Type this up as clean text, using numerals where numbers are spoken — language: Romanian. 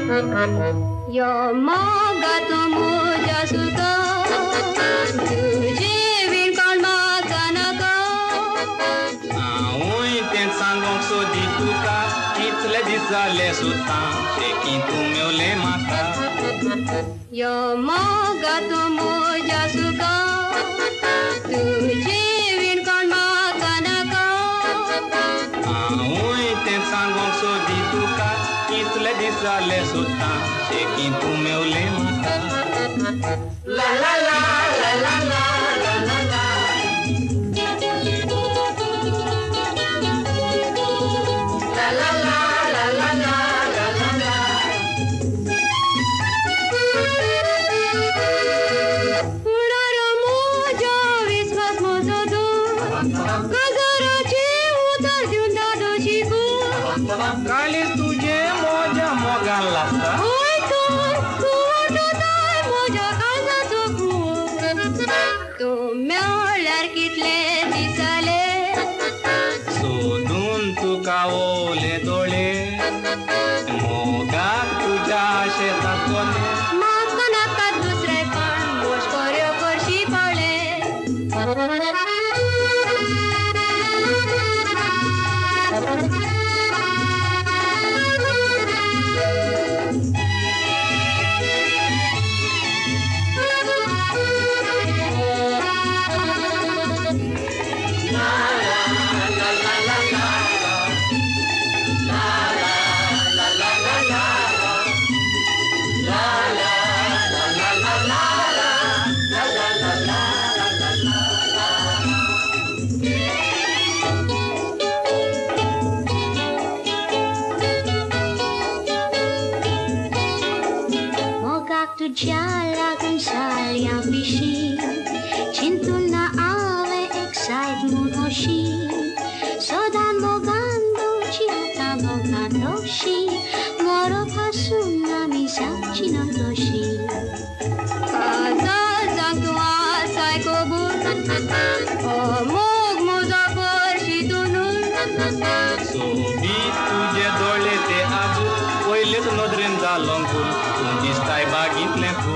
यो मगा तो मोजा सुका तुझे विनकान makanaka Ui ten sangong so di tuka itle dizale sutan shekintu meu le mata यो मगा तो मोजा सुका तुझे विनकान makanaka Ui ten sangong so di tuka itle dizale sutan shekintu meu le mata La la la la la la la la la. La la la la la la la la la. Uraro moja viswas mojo do kagara che utar junda do chiku Kalis tuje moja moga lasta oi kar kuno dai moja kaza to ku to meolar kitle disale Sodun tuka ole dole moga tuja shetat gole makana ka dusre pan mosh koryo korshi pale Tu jala kan salia pishi Cintu na ave excitement hoshi Sodan mogando chiata bogatoshi Moro pasuna misa chinantoshi Kaza zangtu asai kobun Mog moza porshi tunun Sobi tuje dole te abu Oilet nodrin zalongul Tundistai bagit lempu